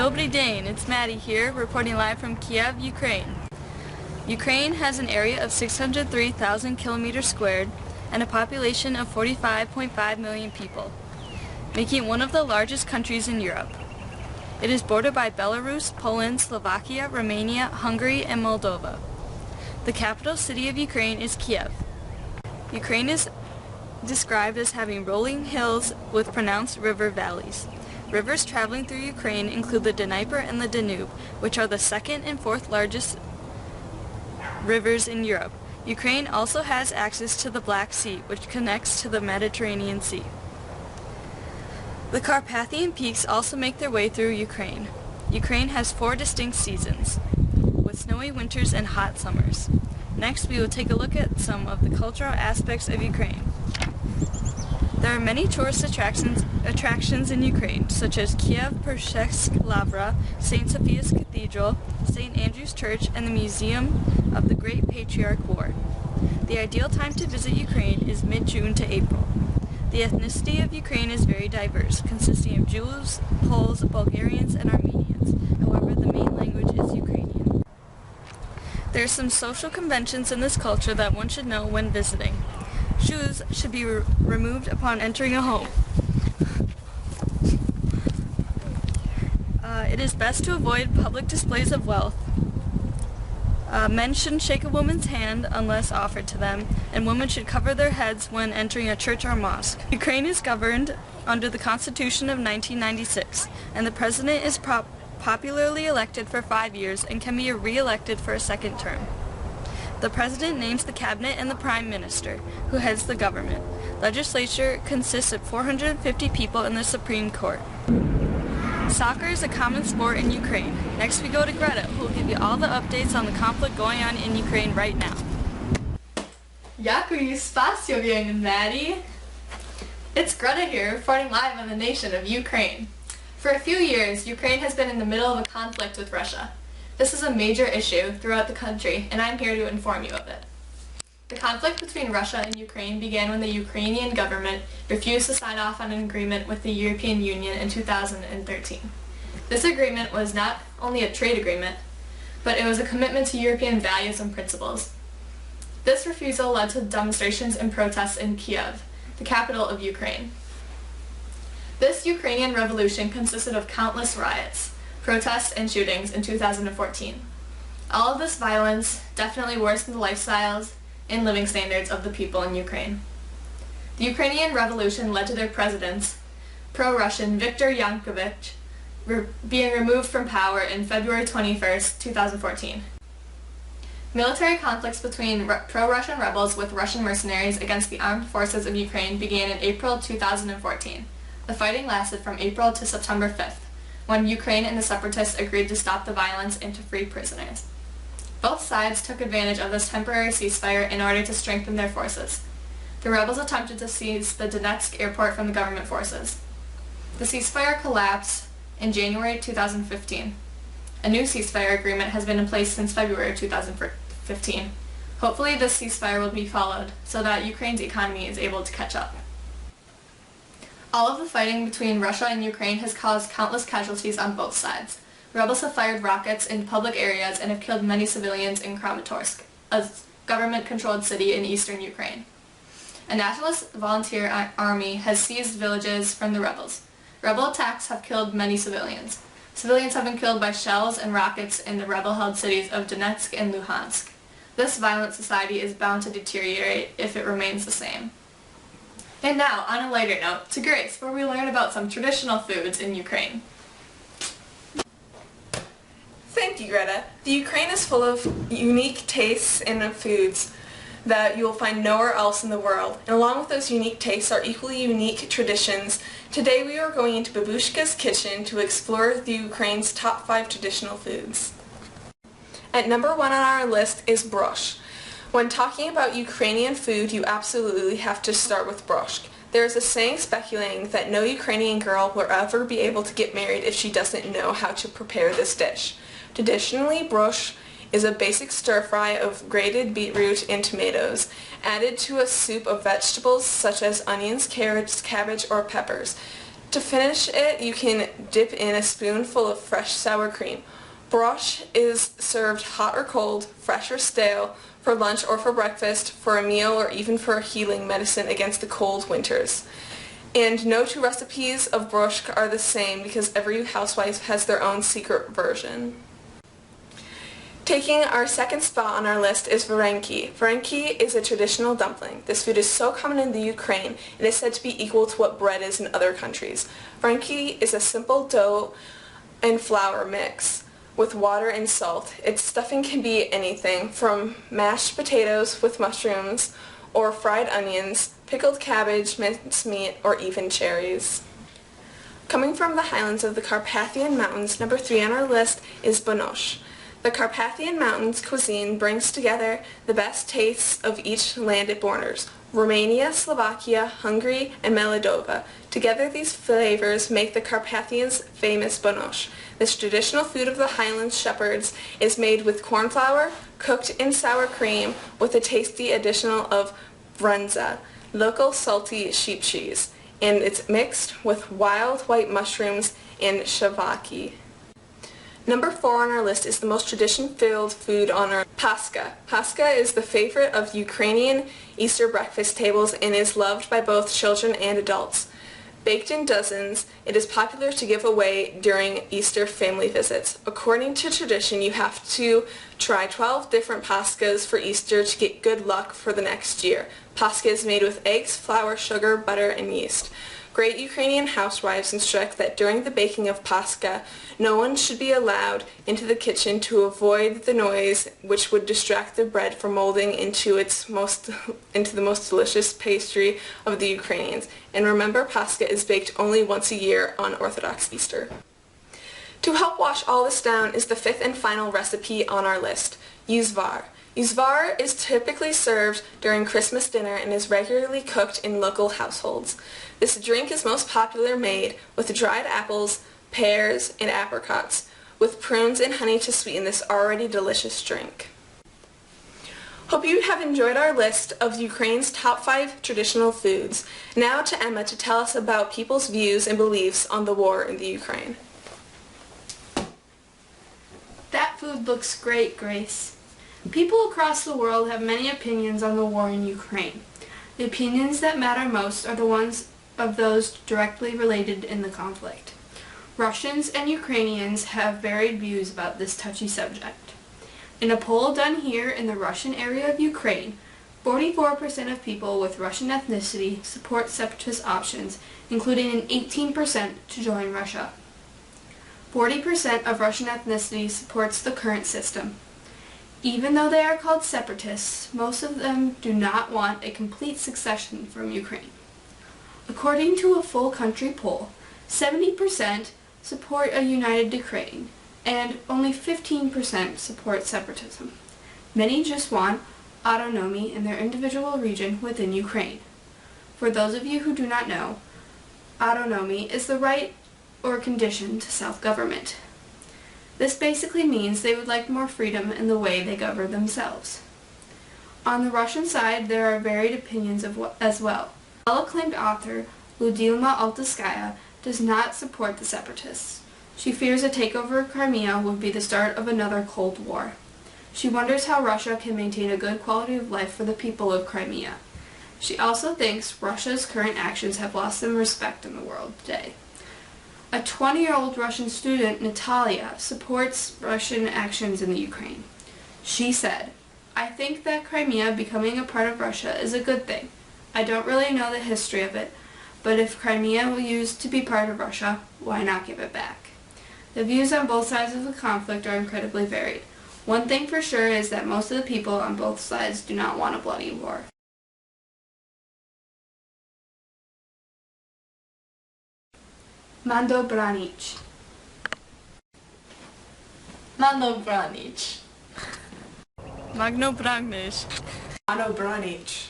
Dobry Dane, it's Maddie here, reporting live from Kiev, Ukraine. Ukraine has an area of 603,000 kilometers squared and a population of 45.5 million people, making it one of the largest countries in Europe. It is bordered by Belarus, Poland, Slovakia, Romania, Hungary, and Moldova. The capital city of Ukraine is Kiev. Ukraine is described as having rolling hills with pronounced river valleys. Rivers traveling through Ukraine include the Dnieper and the Danube, which are the second and fourth largest rivers in Europe. Ukraine also has access to the Black Sea, which connects to the Mediterranean Sea. The Carpathian Peaks also make their way through Ukraine. Ukraine has 4 distinct seasons, with snowy winters and hot summers. Next, we will take a look at some of the cultural aspects of Ukraine. There are many tourist attractions in Ukraine, such as Kiev Pershevsk Lavra, St. Sophia's Cathedral, St. Andrew's Church, and the Museum of the Great Patriarch War. The ideal time to visit Ukraine is mid-June to April. The ethnicity of Ukraine is very diverse, consisting of Jews, Poles, Bulgarians, and Armenians. However, the main language is Ukrainian. There are some social conventions in this culture that one should know when visiting. Shoes should be removed upon entering a home. It is best to avoid public displays of wealth. Men shouldn't shake a woman's hand unless offered to them, and women should cover their heads when entering a church or mosque. Ukraine is governed under the Constitution of 1996, and the president is popularly elected for 5 years and can be re-elected for a second term. The president names the cabinet and the prime minister, who heads the government. Legislature consists of 450 people in the Supreme Court. Soccer is a common sport in Ukraine. Next we go to Greta, who will give you all the updates on the conflict going on in Ukraine right now. Дякую, спасибо, Maddie. It's Greta here, reporting live on the nation of Ukraine. For a few years, Ukraine has been in the middle of a conflict with Russia. This is a major issue throughout the country, and I'm here to inform you of it. The conflict between Russia and Ukraine began when the Ukrainian government refused to sign off on an agreement with the European Union in 2013. This agreement was not only a trade agreement, but it was a commitment to European values and principles. This refusal led to demonstrations and protests in Kiev, the capital of Ukraine. This Ukrainian revolution consisted of countless riots, protests, and shootings in 2014. All of this violence definitely worsened the lifestyles and living standards of the people in Ukraine. The Ukrainian Revolution led to their president, pro-Russian Viktor Yanukovych, being removed from power in February 21st, 2014. Military conflicts between pro-Russian rebels with Russian mercenaries against the armed forces of Ukraine began in April 2014. The fighting lasted from April to September 5th, when Ukraine and the separatists agreed to stop the violence and to free prisoners. Both sides took advantage of this temporary ceasefire in order to strengthen their forces. The rebels attempted to seize the Donetsk airport from the government forces. The ceasefire collapsed in January 2015. A new ceasefire agreement has been in place since February 2015. Hopefully this ceasefire will be followed so that Ukraine's economy is able to catch up. All of the fighting between Russia and Ukraine has caused countless casualties on both sides. Rebels have fired rockets in public areas and have killed many civilians in Kramatorsk, a government-controlled city in eastern Ukraine. A nationalist volunteer army has seized villages from the rebels. Rebel attacks have killed many civilians. Civilians have been killed by shells and rockets in the rebel-held cities of Donetsk and Luhansk. This violent society is bound to deteriorate if it remains the same. And now, on a lighter note, to Grace, where we learn about some traditional foods in Ukraine. Thank you, Greta. The Ukraine is full of unique tastes and foods that you will find nowhere else in the world. And along with those unique tastes are equally unique traditions. Today we are going into Babushka's kitchen to explore the Ukraine's top 5 traditional foods. At number 1 on our list is borscht. When talking about Ukrainian food, you absolutely have to start with borscht. There is a saying speculating that no Ukrainian girl will ever be able to get married if she doesn't know how to prepare this dish. Traditionally, borscht is a basic stir-fry of grated beetroot and tomatoes, added to a soup of vegetables such as onions, carrots, cabbage, or peppers. To finish it, you can dip in a spoonful of fresh sour cream. Borscht is served hot or cold, fresh or stale, for lunch or for breakfast, for a meal, or even for a healing medicine against the cold winters. And no two recipes of borscht are the same because every housewife has their own secret version. Taking our second spot on our list is varenki. Varenki is a traditional dumpling. This food is so common in the Ukraine and is said to be equal to what bread is in other countries. Varenki is a simple dough and flour mix with water and salt. Its stuffing can be anything from mashed potatoes with mushrooms or fried onions, pickled cabbage, mincemeat, or even cherries. Coming from the highlands of the Carpathian Mountains, number 3 on our list is bonosh. The Carpathian Mountains cuisine brings together the best tastes of each land it borders: Romania, Slovakia, Hungary, and Moldova. Together these flavors make the Carpathians famous bonosh. This traditional food of the Highlands shepherds is made with corn flour, cooked in sour cream, with a tasty addition of brunza, local salty sheep cheese, and it's mixed with wild white mushrooms and shavaki. Number 4 on our list is the most tradition-filled food on our Pascha. Pascha is the favorite of Ukrainian Easter breakfast tables and is loved by both children and adults. Baked in dozens, it is popular to give away during Easter family visits. According to tradition, you have to try 12 different paschas for Easter to get good luck for the next year. Pascha is made with eggs, flour, sugar, butter, and yeast. Great Ukrainian housewives instruct that during the baking of Pascha, no one should be allowed into the kitchen to avoid the noise which would distract the bread from molding into the most delicious pastry of the Ukrainians. And remember, Pascha is baked only once a year on Orthodox Easter. To help wash all this down is the 5th and final recipe on our list, yuzvar. Yuzvar is typically served during Christmas dinner and is regularly cooked in local households. This drink is most popular made with dried apples, pears, and apricots, with prunes and honey to sweeten this already delicious drink. Hope you have enjoyed our list of Ukraine's top 5 traditional foods. Now to Emma to tell us about people's views and beliefs on the war in the Ukraine. That food looks great, Grace. People across the world have many opinions on the war in Ukraine. The opinions that matter most are the ones of those directly related in the conflict. Russians and Ukrainians have varied views about this touchy subject. In a poll done here in the Russian area of Ukraine, 44% of people with Russian ethnicity support separatist options, including an 18% to join Russia. 40% of Russian ethnicity supports the current system. Even though they are called separatists, most of them do not want a complete secession from Ukraine. According to a full country poll, 70% support a united Ukraine, and only 15% support separatism. Many just want autonomy in their individual region within Ukraine. For those of you who do not know, autonomy is the right or condition to self-government. This basically means they would like more freedom in the way they govern themselves. On the Russian side, there are varied opinions as well. Well-acclaimed author Lyudmila Altaskaya does not support the separatists. She fears a takeover of Crimea would be the start of another Cold War. She wonders how Russia can maintain a good quality of life for the people of Crimea. She also thinks Russia's current actions have lost some respect in the world today. A 20-year-old Russian student, Natalia, supports Russian actions in the Ukraine. She said, "I think that Crimea becoming a part of Russia is a good thing. I don't really know the history of it, but if Crimea used to be part of Russia, why not give it back?" The views on both sides of the conflict are incredibly varied. One thing for sure is that most of the people on both sides do not want a bloody war. Mando branić. Mano branić. Magno branić. Mano branić.